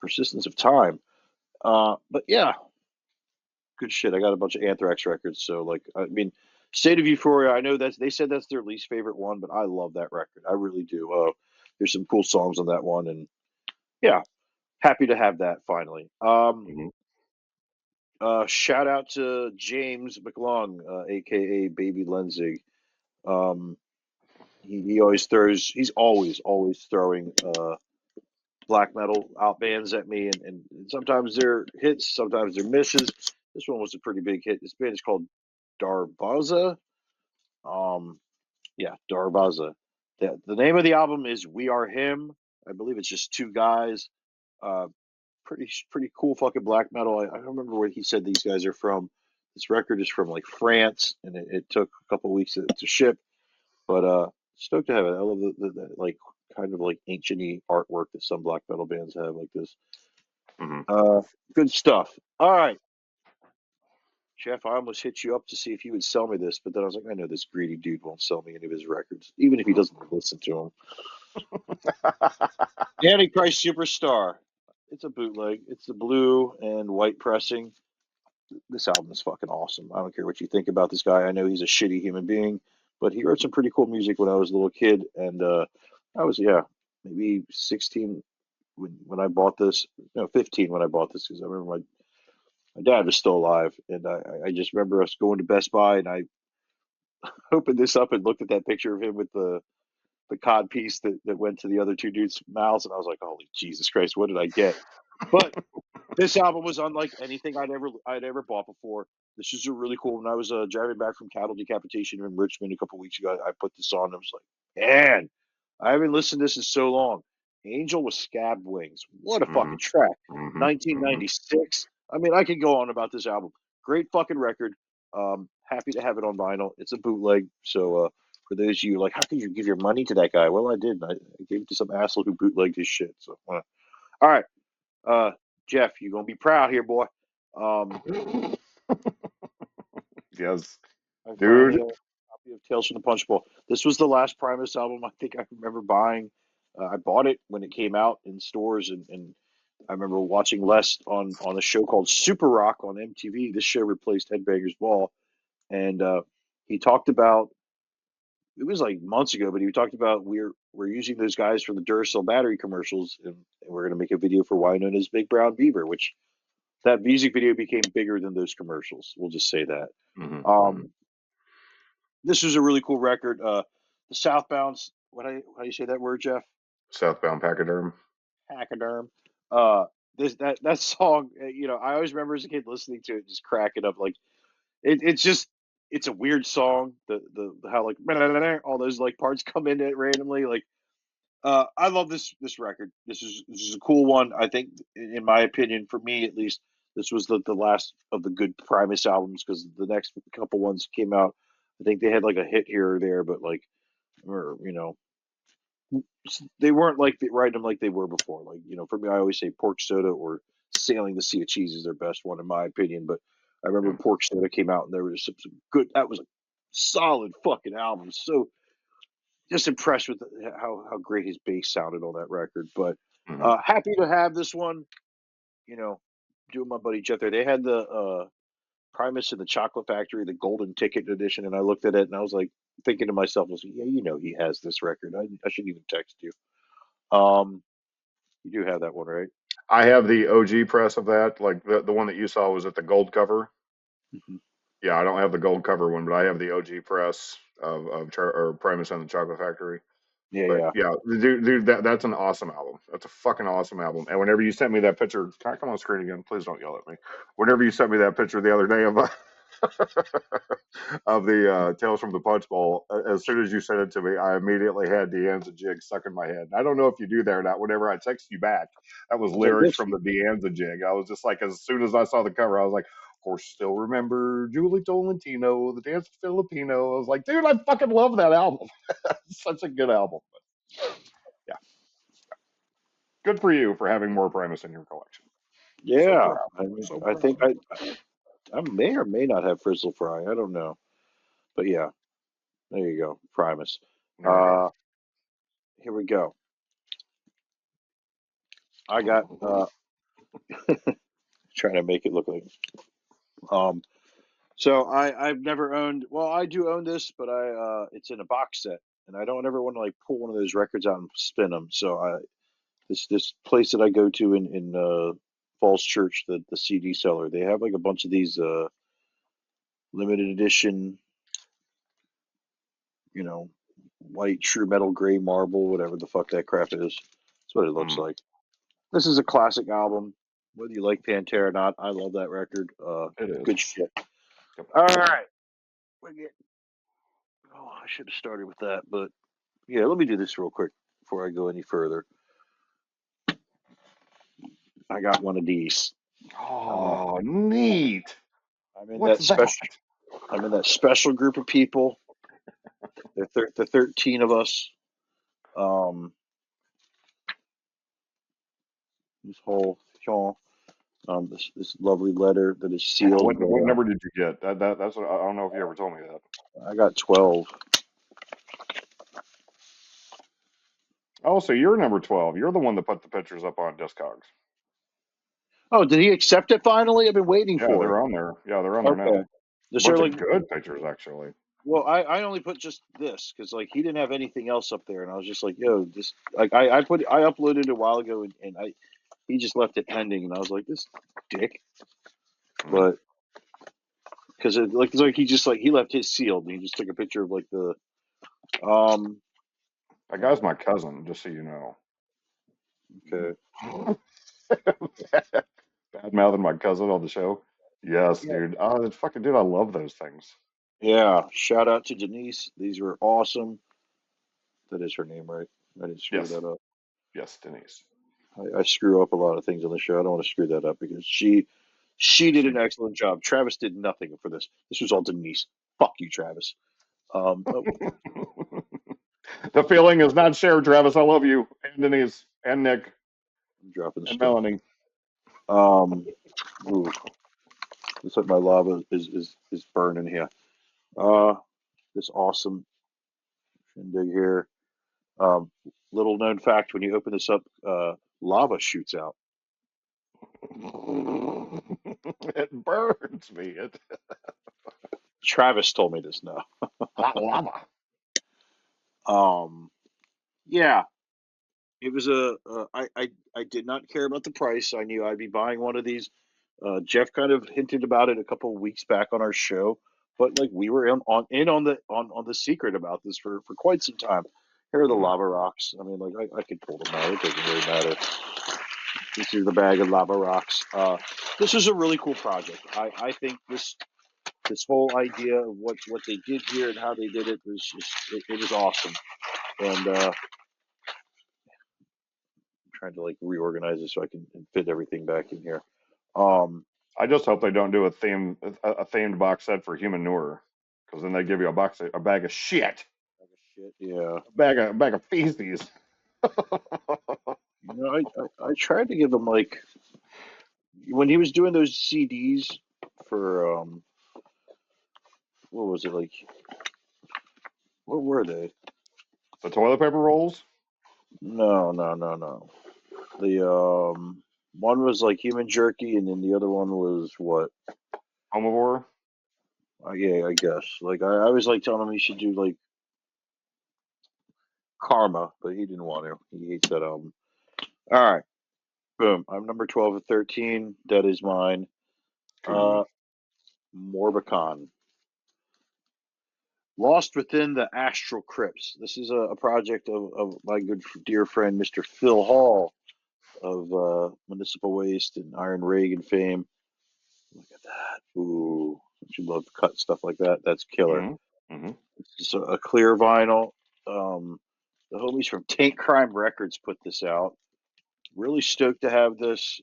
Persistence of Time. But yeah, good shit. I got a bunch of Anthrax records, so like I mean State of Euphoria, I know they said that's their least favorite one, but I love that record. I really do. There's some cool songs on that one and yeah, happy to have that finally. Mhm. Shout out to James McLung, aka Baby Lenzig. Um, he always throws. He's always throwing black metal out bands at me, and sometimes they're hits, sometimes they're misses. This one was a pretty big hit. This band is called Darbaza. Um, yeah, Darbaza. The name of the album is We Are Him. I believe it's just two guys. Uh, pretty cool fucking black metal. I don't remember where he said these guys are from. This record is from like France, and it took a couple weeks to ship. But stoked to have it. I love the like kind of like ancient artwork that some black metal bands have like this. Mhm. Uh, good stuff. All right, Jeff. I almost hit you up to see if you would sell me this, but then I was like, I know this greedy dude won't sell me any of his records, even if he doesn't listen to them. Antichrist Superstar. It's a bootleg. It's the blue and white pressing. This album is fucking awesome. I don't care what you think about this guy. I know he's a shitty human being, but he wrote some pretty cool music when I was a little kid, and I was maybe 16 when I bought this. No, 15 when I bought this because I remember my dad was still alive, and I just remember us going to Best Buy, and I opened this up and looked at that picture of him with the cod piece that went to the other two dudes' mouths, and I was like, holy Jesus Christ, what did I get? But this album was unlike anything I'd ever bought before. This is a really cool. When I was driving back from cattle decapitation in Richmond a couple weeks ago, I put this on. And I was like, man, I haven't listened to this in so long. Angel with Scab Wings. What a fucking Mhm. track. Mhm. Mhm. 1996. I mean, I could go on about this album. Great fucking record. Happy to have it on vinyl. It's a bootleg. So for those of you like, how can you give your money to that guy? Well, I did. I gave it to some asshole who bootlegged his shit. So all right. Uh, Jeff, you're gonna be proud here, boy. Um, Yes, I finally dude. have a copy of Tales from the Punch Bowl. This was the last Primus album I think I remember buying. I bought it when it came out in stores, and I remember watching Les on a show called Super Rock on MTV. This show replaced Headbangers Ball, and he talked about, it was like months ago, but he talked about we're using those guys from the Duracell battery commercials, and we're going to make a video for Wynonna's Big Brown Beaver, which that music video became bigger than those commercials. We'll just say that. Mm-hmm. Um, this was a really cool record. The Southbounds. How do you say that word, Jeff? Southbound Pachyderm. Pachyderm. Uh, that song. I always remember as a kid listening to it, just cracking up. Like it's just it's a weird song. The how like all those like parts come in it randomly. Like I love this record. This is a cool one. I think, in my opinion, for me at least, this was the last of the good Primus albums, because the next couple ones came out. I think they had like a hit here or there, but like, or they weren't like writing them like they were before. Like, for me, I always say Pork Soda or Sailing the Sea of Cheese is their best one in my opinion. But I remember Yeah. Pork Soda came out and there was some good. That was a solid fucking album. So just impressed with how great his bass sounded on that record. But Mm-hmm. happy to have this one. You know, doing my buddy Jet there. They had the Primus in the Chocolate Factory, the Golden Ticket edition, and I looked at it and I was like thinking to myself, I was like, yeah, he has this record. I shouldn't even text you. You do have that one, right? I have the OG press of that. Like the one that you saw was at the gold cover. Mhm. Yeah, I don't have the gold cover one, but I have the OG press or Primus and the Chocolate Factory. Yeah, But yeah. yeah, dude, that's an awesome album. That's a fucking awesome album. And whenever you sent me that picture, can I come on screen again? Please don't yell at me. Whenever you sent me that picture the other day of of the Tales from the Punch Bowl, as soon as you sent it to me, I immediately had Deanza Jig stuck in my head. I don't know if you do that or not. Whenever I text you back, that was I was like, lyrics this. from the Deanza Jig. I was just like, as soon as I saw the cover, I was like, of course, still remember Julie Tolentino, the Dance Filipino. I was like, dude, I fucking love that album. It's such a good album. But yeah, good for you for having more Primus in your collection. So Yeah. proud. I mean, So I think proud. I may or may not have Frizzle Fry. I don't know, but yeah, there you go, Primus. There you Uh, Here we go. I got go. trying to make it look like. Um, so I've never owned. Well, I do own this, but it's in a box set, and I don't ever want to like pull one of those records out and spin them. So this place that I go to in Falls Church, the CD seller, they have like a bunch of these limited edition, you know, white true metal gray marble, whatever the fuck that crap is. That's what it looks Mm, like. This is a classic album. Whether you like Pantera or not, I love that record. it is. Good shit. Yep. All right. We get, oh, I should have started with that, but yeah, let me do this real quick before I go any further. I got one of these. Uh, Oh, neat. I'm in What's that that? special. I'm in that special group of people. The 13 of us. Um, this whole this lovely letter that is sealed. What number did you get? That's what, I don't know if you ever told me that. I got 12. Oh, so you're number 12. You're the one that put the pictures up on Discogs. Oh, did he accept it finally? I've been waiting Yeah, for it. they're on there. Yeah, they're on there Okay. now. Is there Bunch like, of good pictures actually. well, I only put just this because like he didn't have anything else up there, and I was just like, yo, this like I uploaded it a while ago, and I he just left it pending, and I was like, this dick. Mm. But because it's like he just like he left his sealed, and he just took a picture of like the um. That guy's my cousin, just so you know. Okay. Bad mouthing my cousin on the show. Yes, Yeah. dude. Oh, fucking dude, I love those things. Yeah. Shout out to Denise. These were awesome. That is her name, right? I didn't screw Yes, that up. yes, Denise. I screw up a lot of things on the show. I don't want to screw that up because she did She an excellent job. Travis did nothing for this. This was all Denise. Fuck you, Travis. Oh, The feeling is not shared, Travis. I love you, and Denise, and Nick, I'm dropping the and stuff. Melanie. Um, ooh, looks like my lava is burning here. Uh, this awesome shindig here. Um, Little known fact: when you open this up, lava shoots out. It burns me. It Travis told me this now. hot lava. Yeah, it was I did not care about the price. I knew I'd be buying one of these. Jeff kind of hinted about it a couple of weeks back on our show, but like we were on the secret about this for quite some time. Here are the Mhm. lava rocks. I mean, like I could pull them out. It doesn't really matter. This is the bag of lava rocks. This is a really cool project. I think this whole idea of what they did here and how they did it was just it was awesome. And I'm trying to like reorganize it so I can fit everything back in here. Um, I just hope they don't do a themed box set for human Humanure, because then they give you a bag of shit, shit, yeah. a bag of feces. You know, I tried to give him like when he was doing those CDs for what was it like? What were they? The toilet paper rolls, No, no, no, no. The one was like human jerky, and then the other one was what? Homivore. Yeah, I guess. Like I was like telling him he should do like Karma, but he didn't want to. He hates that album. All right, boom. I'm number 12 of 13. That is mine. Cool. Uh, Morbicon. Lost Within the Astral Crypts. This is a project of my good dear friend, Mr. Phil Hall of Municipal Waste and Iron Reagan fame. Look at that. Ooh, don't you love cut stuff like that? That's killer. Hmm. Hmm. It's a clear vinyl. Um, the homies from Tank Crime Records put this out. Really stoked to have this.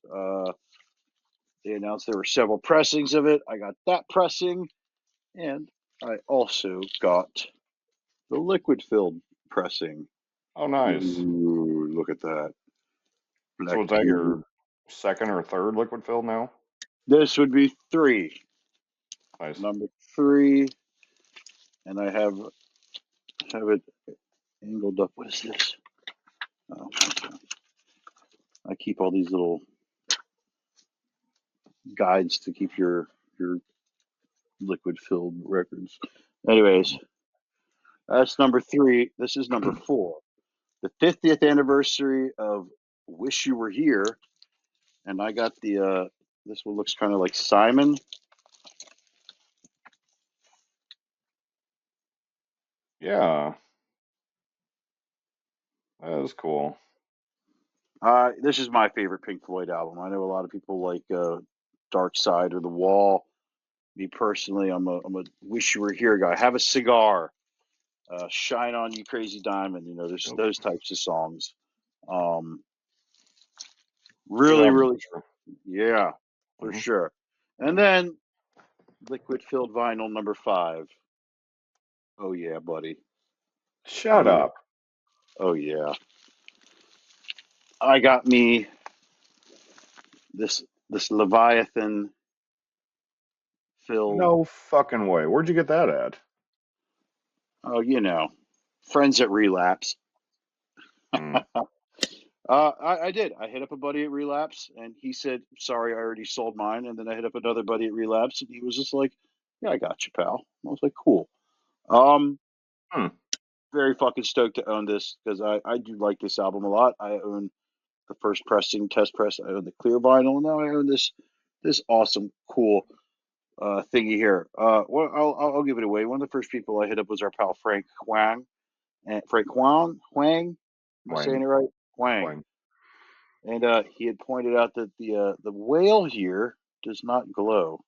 They announced there were several pressings of it. I got that pressing, and I also got the liquid filled pressing. Oh, nice. Ooh, look at that. So Black is that Puberty. your second or third liquid fill now? This would be three. Nice. Number three, and I have it angled up. What is this? Oh, okay. I keep all these little guides to keep your liquid filled records. Anyways, Mhm. that's number three. This is number four. The 50th anniversary of Wish You Were Here, and I got the this one looks kind of like Simon. Yeah, that is cool. This is my favorite Pink Floyd album. I know a lot of people like Dark Side or The Wall. Me personally, I'm a Wish You Were Here guy. Have a cigar. Shine on You Crazy Diamond. You know, there's Yep. those types of songs. Um, Good really, album for really, sure. yeah, for Hmm. sure. And Hmm. then Liquid Filled Vinyl number five. Oh yeah, buddy. Shut Oh yeah. up. Oh yeah. I got me this Leviathan filled. No fucking way. Where'd you get that at? Oh, you know, friends at Relapse. Mm. I did. I hit up a buddy at Relapse, and he said, "Sorry, I already sold mine." And then I hit up another buddy at Relapse, and he was just like, "Yeah, I got you, pal." I was like, "Cool." Um, Hmm. very fucking stoked to own this because I do like this album a lot. I own the first pressing, test press. I own the clear vinyl, and now I own this awesome, cool thingy here. Well, I'll give it away. One of the first people I hit up was our pal Frank Huang. And Frank Huang. Am I saying Wang. it right? Huang. Wang. And he had pointed out that the whale here does not glow.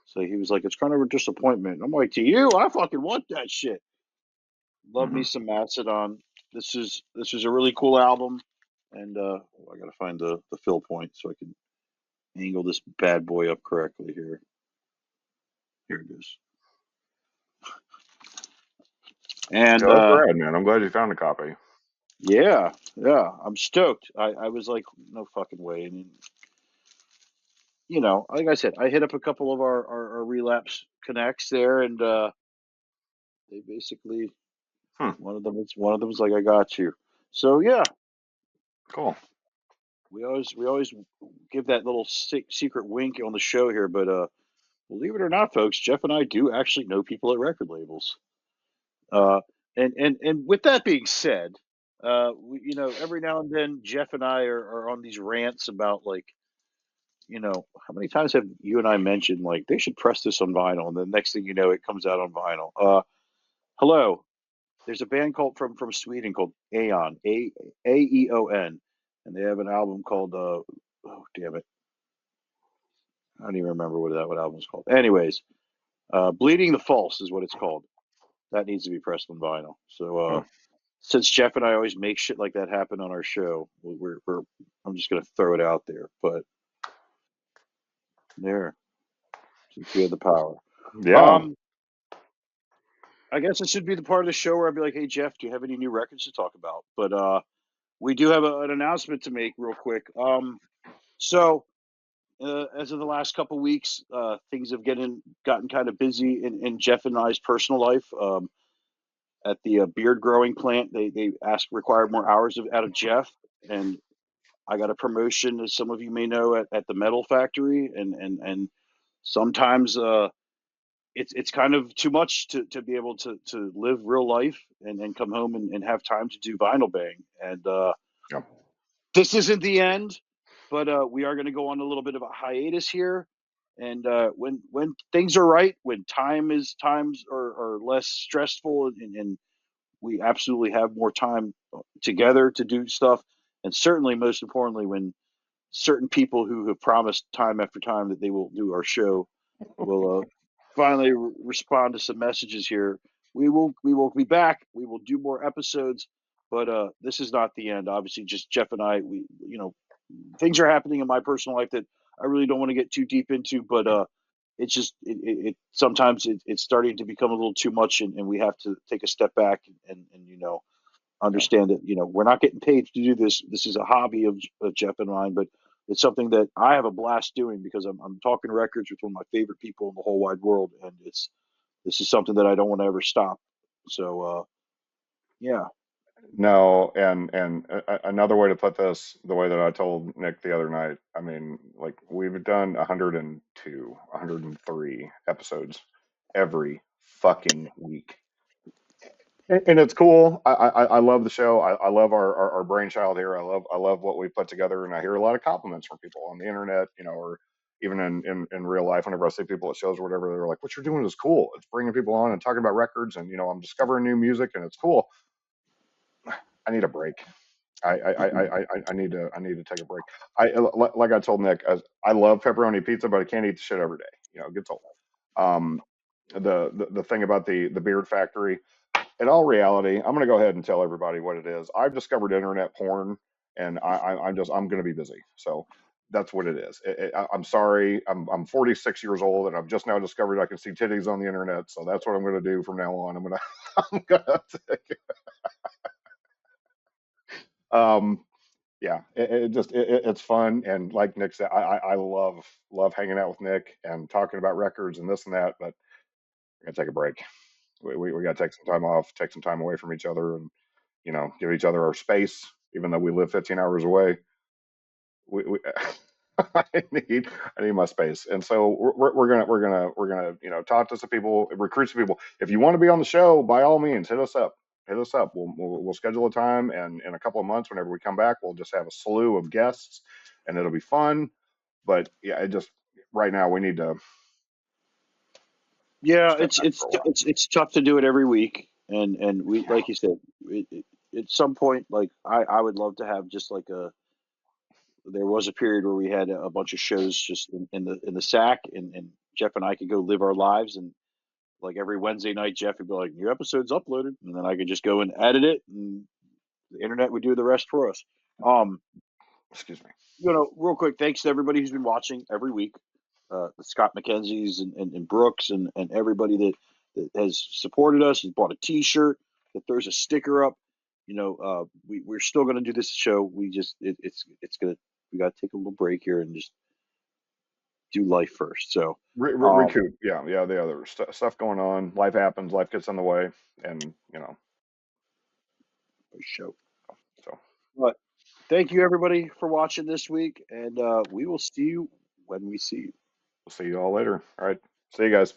So he was like, "It's kind of a disappointment." I'm like, "To you, I fucking want that shit." Love me Hmm. some Mastodon. This is a really cool album, and I gotta find the fill point so I can angle this bad boy up correctly here. Here it is. And Yeah, that's rad, man. I'm glad you found a copy. yeah, yeah, I'm stoked. I was like, no fucking way. And you know, like I said, I hit up a couple of our relapse connects there, and they basically Hmm. one of them was like, I got you. So yeah, Cool. we always give that little secret wink on the show here, but believe it or not, folks, Jeff and I do actually know people at record labels. Uh, and with that being said, every now and then Jeff and I are on these rants about like, how many times have you and I mentioned like they should press this on vinyl, and the next thing you know, it comes out on vinyl. Hello, there's a band called from Sweden called Aeon, Aeon, and they have an album called oh damn it, I don't even remember what album's called. Anyways, Bleeding the False is what it's called. That needs to be pressed on vinyl. So Hmm. since Jeff and I always make shit like that happen on our show, I'm just gonna throw it out there. But there, since we have the power, Yeah. um, I guess it should be the part of the show where I'd be like, "Hey Jeff, do you have any new records to talk about?" But we do have an announcement to make real quick. So as of the last couple weeks, things have gotten kind of busy in Jeff and I's personal life. At the beard growing plant, they required more hours out of Jeff, and I got a promotion, as some of you may know, at the metal factory, and sometimes it's kind of too much to be able to live real life and come home and have time to do vinyl bang. And Yeah. this isn't the end, but we are going to go on a little bit of a hiatus here. And when things are right, when times are less stressful, and we absolutely have more time together to do stuff, and certainly most importantly when certain people who have promised time after time that they will do our show will finally respond to some messages here. We will be back. We will do more episodes, but this is not the end. Obviously, just Jeff and I. Things are happening in my personal life that I really don't want to get too deep into, but it's just sometimes it's starting to become a little too much, and we have to take a step back and Yeah. understand that we're not getting paid to do this. This is a hobby of Jeff and mine, but it's something that I have a blast doing because I'm talking records with one of my favorite people in the whole wide world, and this is something that I don't want to ever stop. So yeah, No, and another way to put this, the way that I told Nick the other night, I mean, like we've done 102, 103 episodes every fucking week. And it's cool. I love the show. I love our brainchild here. I love what we put together, and I hear a lot of compliments from people on the internet, or even in real life. Whenever I see people at shows or whatever, they're like, "What you're doing is cool. It's bringing people on and talking about records, and I'm discovering new music, and it's cool." I need a break. I need to take a break. Like I told Nick, I love pepperoni pizza, but I can't eat the shit every day. It gets old. Um, the thing about the Beard Factory, in all reality, I'm going to go ahead and tell everybody what it is. I've discovered internet porn, and I'm going to be busy. So that's what it is. I'm sorry. I'm 46 years old, and I've just now discovered I can see titties on the internet. So that's what I'm going to do from now on. I'm gonna take, um, yeah, it's fun, and like Nick said, I love hanging out with Nick and talking about records and this and that. But we're gonna take a break. We got to take some time off, take some time away from each other, and give each other our space. Even though we live 15 hours away, we I need my space, and so we're gonna talk to some people, recruit some people. If you want to be on the show, by all means, hit us up. Hit us up. We'll schedule a time, and in a couple of months, whenever we come back, we'll just have a slew of guests, and it'll be fun. But yeah, it just right now we need to yeah, step back for a while. it's tough to do it every week, and we Yeah. like you said, at some point, like I would love to have just like a. There was a period where we had a bunch of shows just in the sack, and Jeff and I could go live our lives, and like every Wednesday night, Jeff would be like, "New episode's uploaded," and then I could just go and edit it, and the internet would do the rest for us. Um, Excuse me. real quick, thanks to everybody who's been watching every week, the Scott McKenzie's and Brooks and everybody that has supported us, has bought a T-shirt, that throws a sticker up. We're still going to do this show. We just it's gonna we got to take a little break here and just do life first. So, Recoup. Yeah, yeah. The other stuff going on. Life happens. Life gets in the way, and show. so. What? Thank you, everybody, for watching this week, and we will see you when we see you. We'll see you all later. All right. See you guys.